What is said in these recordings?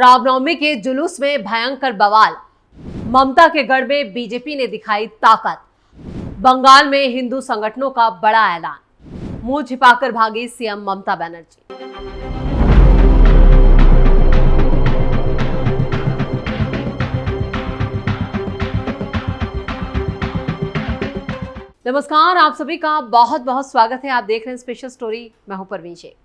रामनवमी के जुलूस में भयंकर बवाल। ममता के गढ़ में बीजेपी ने दिखाई ताकत। बंगाल में हिंदू संगठनों का बड़ा ऐलान। मुंह छिपाकर भागी सीएम ममता बनर्जी। नमस्कार, आप सभी का बहुत बहुत स्वागत है। आप देख रहे हैं स्पेशल स्टोरी। मैं हूं परवीन शेख।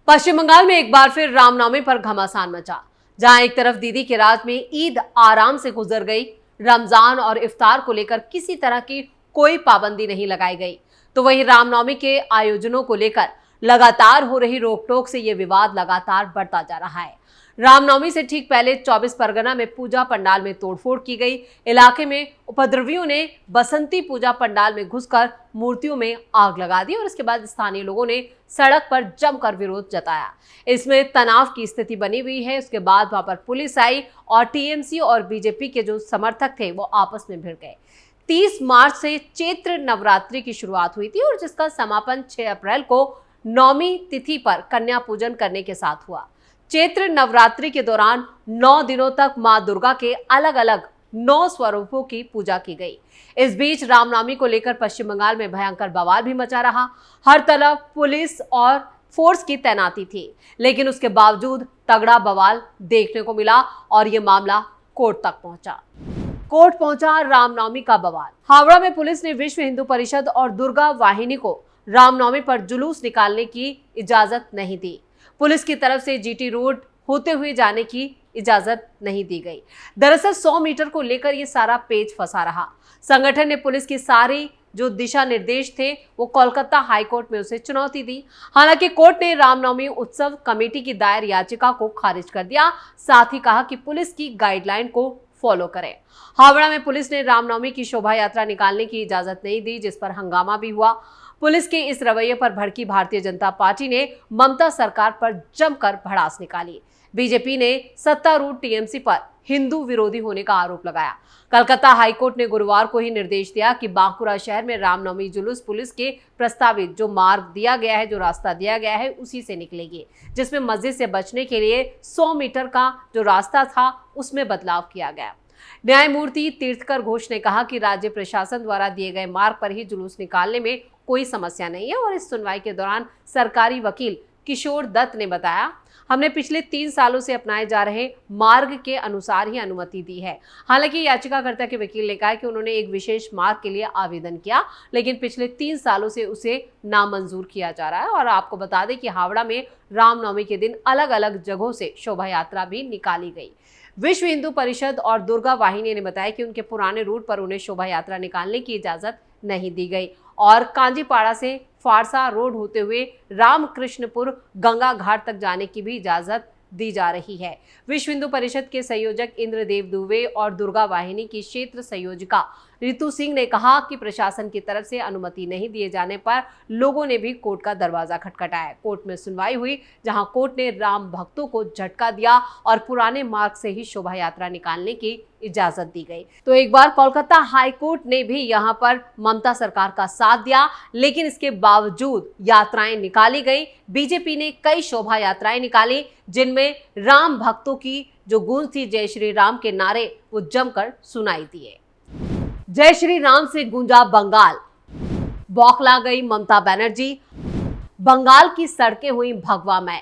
पश्चिम बंगाल में एक बार फिर रामनवमी पर घमासान मचा। जहां एक तरफ दीदी के राज में ईद आराम से गुजर गई, रमजान और इफ्तार को लेकर किसी तरह की कोई पाबंदी नहीं लगाई गई, तो वहीं रामनवमी के आयोजनों को लेकर लगातार हो रही रोक-टोक से ये विवाद लगातार बढ़ता जा रहा है। रामनवमी से ठीक पहले 24 परगना में पूजा पंडाल में तोड़फोड़ की गई। इलाके में उपद्रवियों ने बसंती पूजा पंडाल में घुसकर मूर्तियों में आग लगा दी और इसके बाद स्थानीय लोगों ने सड़क पर जमकर विरोध जताया। इसमें तनाव की स्थिति बनी हुई है। उसके बाद वहां पर पुलिस आई और टीएमसी और बीजेपी के जो समर्थक थे वो आपस में भिड़ गए। 30 मार्च से चैत्र नवरात्रि की शुरुआत हुई थी और जिसका समापन 6 अप्रैल को नौमी तिथि पर कन्या पूजन करने के साथ हुआ। चैत्र नवरात्रि के दौरान 9 दिनों तक मां दुर्गा के अलग अलग 9 स्वरूपों की पूजा की गई। इस बीच रामनवमी को लेकर पश्चिम बंगाल में भयंकर बवाल भी मचा रहा। हर तरफ पुलिस और फोर्स की तैनाती थी, लेकिन उसके बावजूद तगड़ा बवाल देखने को मिला और ये मामला कोर्ट तक पहुंचा। कोर्ट पहुंचा रामनवमी का बवाल। हावड़ा में पुलिस ने विश्व हिंदू परिषद और दुर्गा वाहिनी को रामनवमी पर जुलूस निकालने की इजाजत नहीं दी। पुलिस की तरफ से जीटी रोड होते हुए जाने की इजाजत नहीं दी गई। दरअसल 100 मीटर को लेकर ये सारा पेच फंसा रहा। संगठन ने पुलिस की सारी जो दिशा निर्देश थे वो कोलकाता हाईकोर्ट में उसे चुनौती दी। हालांकि कोर्ट ने रामनवमी उत्सव कमेटी की दायर याचिका को खारिज कर दिया। साथ ही कहा कि पुलिस की गाइडलाइन को फॉलो करें। हावड़ा में पुलिस ने रामनवमी की शोभा यात्रा निकालने की इजाजत नहीं दी, जिस पर हंगामा भी हुआ। पुलिस के इस रवैये पर भड़की भारतीय जनता पार्टी ने ममता सरकार पर जमकर भड़ास निकाली। बीजेपी ने सत्तारूढ़ टीएमसी पर हिंदू विरोधी होने का आरोप लगाया। कलकत्ता हाईकोर्ट ने गुरुवार को ही निर्देश दिया कि बांकुरा शहर में रामनवमी जुलूस पुलिस के प्रस्तावित जो मार्ग दिया गया है, जो रास्ता दिया गया है, उसी से निकलेगी, जिसमें मस्जिद से बचने के लिए 100 मीटर का जो रास्ता था उसमें बदलाव किया गया। न्यायमूर्ति तीर्थकर घोष ने कहा कि राज्य प्रशासन द्वारा दिए गए मार्ग पर ही जुलूस निकालने में कोई समस्या नहीं है और इस सुनवाई के दौरान सरकारी वकील किशोर दत्त ने बताया, हमने पिछले 3 सालों से अपनाए जा रहे मार्ग के अनुसार ही अनुमति दी है। हालांकि याचिकाकर्ता के वकील ने कहा कि उन्होंने एक विशेष मार्ग के लिए आवेदन किया, लेकिन पिछले 3 सालों से उसे नामंजूर किया जा रहा है। और आपको बता दें कि हावड़ा में रामनवमी के दिन अलग अलग जगहों से शोभा यात्रा भी निकाली गई। विश्व हिंदू परिषद और दुर्गा वाहिनी ने बताया कि उनके पुराने रूट पर उन्हें शोभा यात्रा निकालने की इजाजत नहीं दी गई और कांजीपाड़ा से फारसा रोड होते हुए रामकृष्णपुर गंगा घाट तक जाने की भी इजाजत दी जा रही है। विश्व हिंदू परिषद के संयोजक इंद्रदेव दुबे और दुर्गा वाहिनी की क्षेत्र संयोजिका रितु सिंह ने कहा कि प्रशासन की तरफ से अनुमति नहीं दिए जाने पर लोगों ने भी कोर्ट का दरवाजा खटखटाया। कोर्ट में सुनवाई हुई, जहां कोर्ट ने राम भक्तों को झटका दिया और पुराने मार्ग से ही शोभा यात्रा निकालने की इजाजत दी गई। तो एक बार कोलकाता हाईकोर्ट ने भी यहां पर ममता सरकार का साथ दिया, लेकिन इसके बावजूद यात्राएं निकाली गई। बीजेपी ने कई शोभा यात्राएं निकाली, जिनमें राम भक्तों की जो गूंज थी जय श्री राम के नारे वो जमकर सुनाई दिए। जय श्री राम से गूंजा बंगाल, बौखला गई ममता बनर्जी। बंगाल की सड़कें हुई भगवामय।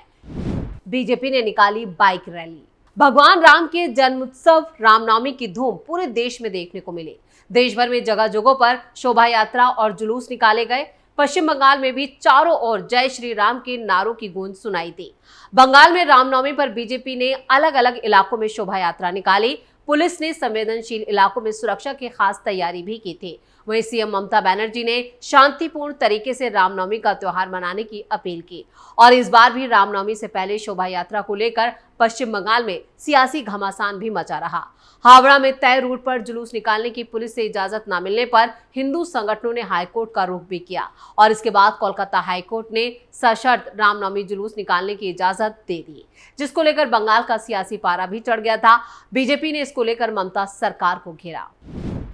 बीजेपी ने निकाली बाइक रैली। भगवान राम के जन्मोत्सव रामनवमी की धूम पूरे देश में देखने को मिली। देश भर में जगह जगहों पर शोभा यात्रा और जुलूस निकाले गए। पश्चिम बंगाल में भी चारों ओर जय श्री राम के नारों की गूंज सुनाई दी। बंगाल में रामनवमी पर बीजेपी ने अलग अलग इलाकों में शोभा यात्रा निकाली। पुलिस ने संवेदनशील इलाकों में सुरक्षा की खास तैयारी भी की थी। वहीं सीएम ममता बनर्जी ने शांतिपूर्ण तरीके से रामनवमी का त्योहार मनाने की अपील की और इस बार भी रामनवमी से पहले शोभा यात्रा को लेकर पश्चिम बंगाल में सियासी घमासान भी मचा रहा। हावड़ा में तय रूट पर जुलूस निकालने की पुलिस से इजाजत न मिलने पर हिंदू संगठनों ने हाईकोर्ट का रुख भी किया और इसके बाद कोलकाता हाईकोर्ट ने सशर्त रामनवमी जुलूस निकालने की इजाजत दे दी, जिसको लेकर बंगाल का सियासी पारा भी चढ़ गया था। बीजेपी ने इसको लेकर ममता सरकार को घेरा।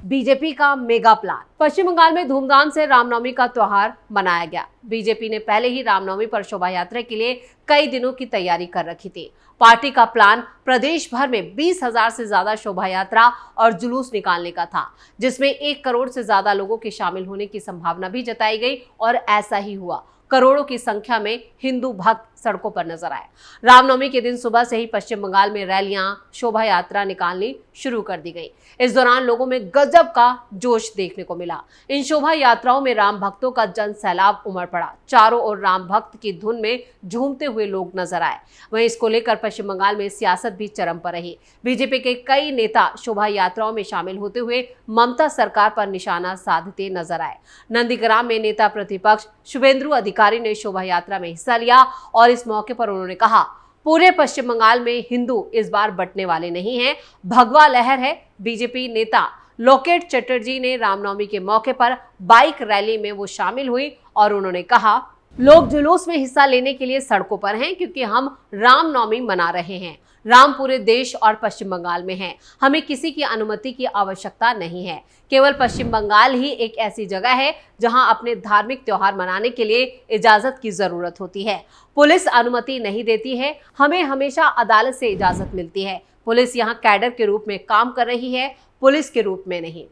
बीजेपी का मेगा प्लान। पश्चिम बंगाल में धूमधाम से रामनवमी का त्योहार मनाया गया। बीजेपी ने पहले ही रामनवमी पर शोभा यात्रा के लिए कई दिनों की तैयारी कर रखी थी। पार्टी का प्लान प्रदेश भर में 20,000 से ज्यादा शोभा यात्रा और जुलूस निकालने का था, जिसमें 1 करोड़ से ज्यादा लोगों के शामिल होने की संभावना भी जताई गई और ऐसा ही हुआ। करोड़ों की संख्या में हिंदू भक्त सड़कों पर नजर आए। रामनवमी के दिन सुबह से ही पश्चिम बंगाल में रैलियां, शोभा यात्रा निकालनी शुरू कर दी गई। इस दौरान लोगों में गजब का जोश देखने को मिला। इन शोभा यात्राओं में राम भक्तों का जन सैलाब उमड़ पड़ा। चारों ओर राम भक्त की धुन में झूमते हुए लोग नजर आए। वहीं इसको लेकर पश्चिम बंगाल में सियासत भी चरम पर रही। बीजेपी के कई नेता शोभा यात्राओं में शामिल होते हुए ममता सरकार पर निशाना साधते नजर आए। नंदीग्राम में नेता प्रतिपक्ष शुभेंदु अधिकारी ने शोभा यात्रा में हिस्सा लिया और इस मौके पर उन्होंने कहा, पूरे पश्चिम बंगाल में हिंदू इस बार बंटने वाले नहीं हैं, भगवा लहर है। बीजेपी नेता लोकेट चटर्जी ने रामनवमी के मौके पर बाइक रैली में वो शामिल हुई और उन्होंने कहा, लोग जुलूस में हिस्सा लेने के लिए सड़कों पर हैं क्योंकि हम रामनवमी मना रहे हैं। राम पूरे देश और पश्चिम बंगाल में है। हमें किसी की अनुमति की आवश्यकता नहीं है। केवल पश्चिम बंगाल ही एक ऐसी जगह है जहां अपने धार्मिक त्योहार मनाने के लिए इजाजत की जरूरत होती है। पुलिस अनुमति नहीं देती है, हमें हमेशा अदालत से इजाजत मिलती है। पुलिस यहां कैडर के रूप में काम कर रही है, पुलिस के रूप में नहीं।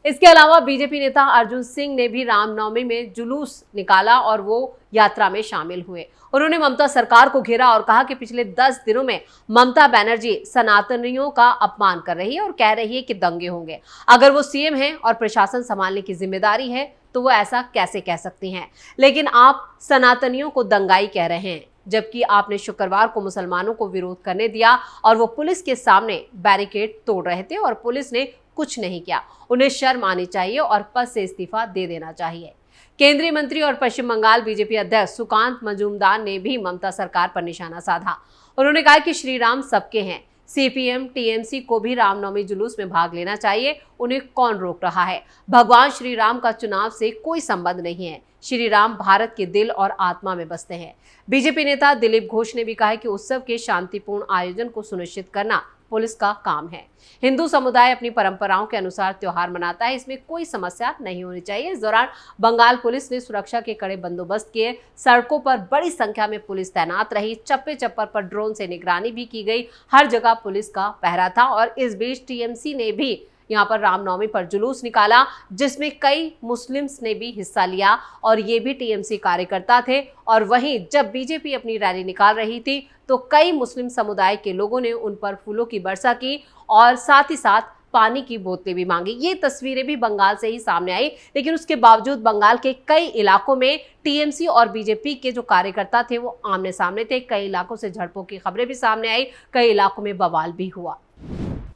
इसके अलावा बीजेपी नेता अर्जुन सिंह ने भी रामनवमी में जुलूस निकाला और वो यात्रा में शामिल हुए। उन्होंने ममता सरकार को घेरा और कहा कि पिछले 10 दिनों में ममता बनर्जी सनातनियों का अपमान कर रही है और कह रही है कि दंगे होंगे। अगर वो सीएम हैं और प्रशासन संभालने की जिम्मेदारी है तो वो ऐसा कैसे कह सकती हैं? लेकिन आप सनातनियों को दंगाई कह रहे हैं, जबकि आपने शुक्रवार को मुसलमानों को विरोध करने दिया और वो पुलिस के सामने बैरिकेड तोड़ रहे थे और पुलिस ने कुछ नहीं किया। उन्हें शर्म आनी चाहिए और पद से इस्तीफा दे देना चाहिए। केंद्रीय मंत्री और पश्चिम बंगाल बीजेपी अध्यक्ष सुकांत मजूमदार ने भी ममता सरकार पर निशाना साधा। उन्होंने कहा कि श्री राम सबके हैं। सीपीएम टीएमसी को भी रामनवमी जुलूस में भाग लेना चाहिए, उन्हें कौन रोक रहा है? भगवान श्री राम का चुनाव से कोई संबंध नहीं है। श्री राम भारत के दिल और आत्मा में बसते हैं। बीजेपी नेता दिलीप घोष ने भी कहा कि उत्सव के शांतिपूर्ण आयोजन को सुनिश्चित करना पुलिस का काम है। हिंदू समुदाय अपनी परंपराओं के अनुसार त्योहार मनाता है, इसमें कोई समस्या नहीं होनी चाहिए। इस दौरान बंगाल पुलिस ने सुरक्षा के कड़े बंदोबस्त किए। सड़कों पर बड़ी संख्या में पुलिस तैनात रही। चप्पे चप्पर पर ड्रोन से निगरानी भी की गई। हर जगह पुलिस का पहरा था। और इस बीच टीएमसी ने भी यहाँ पर रामनवमी पर जुलूस निकाला, जिसमें कई मुस्लिम्स ने भी हिस्सा लिया और ये भी टीएमसी कार्यकर्ता थे। और वहीं जब बीजेपी अपनी रैली निकाल रही थी तो कई मुस्लिम समुदाय के लोगों ने उन पर फूलों की वर्षा की और साथ ही साथ पानी की बोतलें भी मांगी। ये तस्वीरें भी बंगाल से ही सामने आई, लेकिन उसके बावजूद बंगाल के कई इलाकों में टीएमसी और बीजेपी के जो कार्यकर्ता थे वो आमने सामने थे। कई इलाकों से झड़पों की खबरें भी सामने आई, कई इलाकों में बवाल भी हुआ।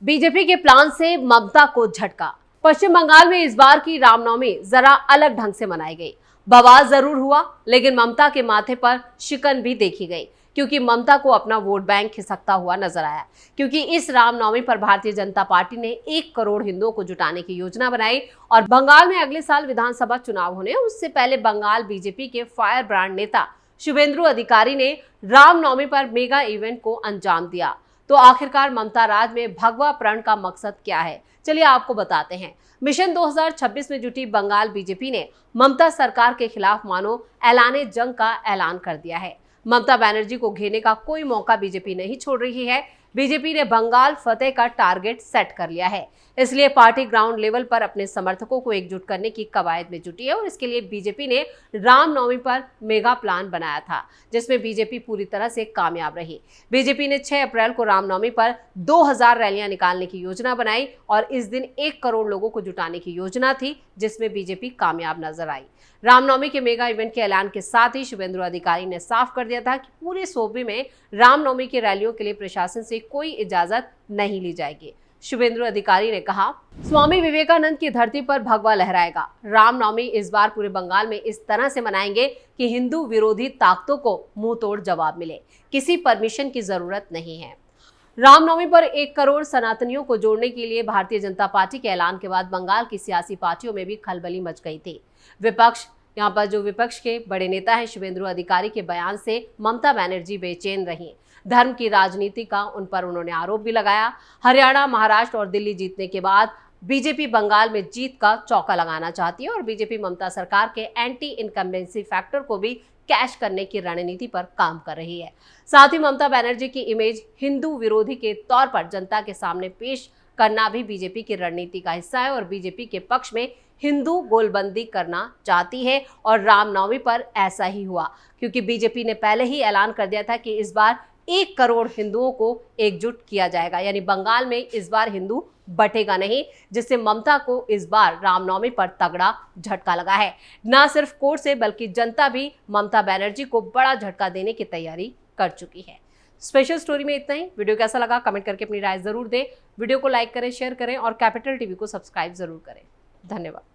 बीजेपी के प्लान से ममता को झटका। पश्चिम बंगाल में इस बार की रामनवमी जरा अलग ढंग से मनाई गई। बवाल जरूर हुआ, लेकिन ममता के माथे पर शिकन भी देखी गई, क्योंकि ममता को अपना वोट बैंक खिसकता हुआ नजर आया। क्योंकि इस रामनवमी पर भारतीय जनता पार्टी ने 1 करोड़ हिंदुओं को जुटाने की योजना बनाई और बंगाल में अगले साल विधानसभा चुनाव होने उससे पहले बंगाल बीजेपी के फायर ब्रांड नेता शुभेंदु अधिकारी ने रामनवमी पर मेगा इवेंट को अंजाम दिया। तो आखिरकार ममता राज में भगवा प्रण का मकसद क्या है? चलिए आपको बताते हैं। मिशन 2026 में जुटी बंगाल बीजेपी ने ममता सरकार के खिलाफ मानो ऐलाने जंग का ऐलान कर दिया है। ममता बनर्जी को घेरने का कोई मौका बीजेपी नहीं छोड़ रही है। बीजेपी ने बंगाल फतेह का टारगेट सेट कर लिया है, इसलिए पार्टी ग्राउंड लेवल पर अपने समर्थकों को एकजुट करने की कवायद में जुटी है। और इसके लिए बीजेपी ने रामनवमी पर मेगा प्लान बनाया था, जिसमें बीजेपी पूरी तरह से कामयाब रही। बीजेपी ने 6 अप्रैल को रामनवमी पर 2000 रैलियां निकालने की योजना बनाई और इस दिन 1 करोड़ लोगों को जुटाने की योजना थी, जिसमें बीजेपी कामयाब नजर आई। रामनवमी के मेगा इवेंट के ऐलान के साथ ही शुभेंदु अधिकारी ने साफ कर दिया था कि पूरे सूबे में रामनवमी की रैलियों के लिए प्रशासन से कोई इजाजत नहीं ली जाएगी। शुभेंदु अधिकारी ने कहा, स्वामी विवेकानंद की धरती पर भगवा लहराएगा। रामनवमी इस बार पूरे बंगाल में इस तरह से मनाएंगे कि हिंदू विरोधी ताकतों को मुंह तोड़ जवाब मिले। किसी परमिशन की जरूरत नहीं है। रामनवमी पर 1 करोड़ सनातनियों को जोड़ने के लिए भारतीय जनता पार्टी के ऐलान के बाद बंगाल की सियासी पार्टियों में भी खलबली मच गई थी। यहाँ पर जो विपक्ष के बड़े नेता हैं शुभेंदु अधिकारी के बयान से ममता बनर्जी बेचैन रही। धर्म की राजनीति का उन पर उन्होंने आरोप भी लगाया। हरियाणा, महाराष्ट्र और दिल्ली जीतने के बाद बीजेपी बंगाल में जीत का चौका लगाना चाहती है और बीजेपी ममता सरकार के एंटी इनकम्बेंसी फैक्टर को भी कैश करने की रणनीति पर काम कर रही है। साथ ही ममता बनर्जी की इमेज हिंदू विरोधी के तौर पर जनता के सामने पेश करना भी बीजेपी की रणनीति का हिस्सा है और बीजेपी के पक्ष में हिंदू गोलबंदी करना चाहती है। और रामनवमी पर ऐसा ही हुआ, क्योंकि बीजेपी ने पहले ही ऐलान कर दिया था कि इस बार 1 करोड़ हिंदुओं को एकजुट किया जाएगा, यानी बंगाल में इस बार हिंदू बटेगा नहीं, जिससे ममता को इस बार रामनवमी पर तगड़ा झटका लगा है। न सिर्फ कोर्ट से बल्कि जनता भी ममता बनर्जी को बड़ा झटका देने की तैयारी कर चुकी है। स्पेशल स्टोरी में इतना ही। वीडियो कैसा लगा कमेंट करके अपनी राय जरूर दें। वीडियो को लाइक करें, शेयर करें और कैपिटल टीवी को सब्सक्राइब जरूर करें। धन्यवाद।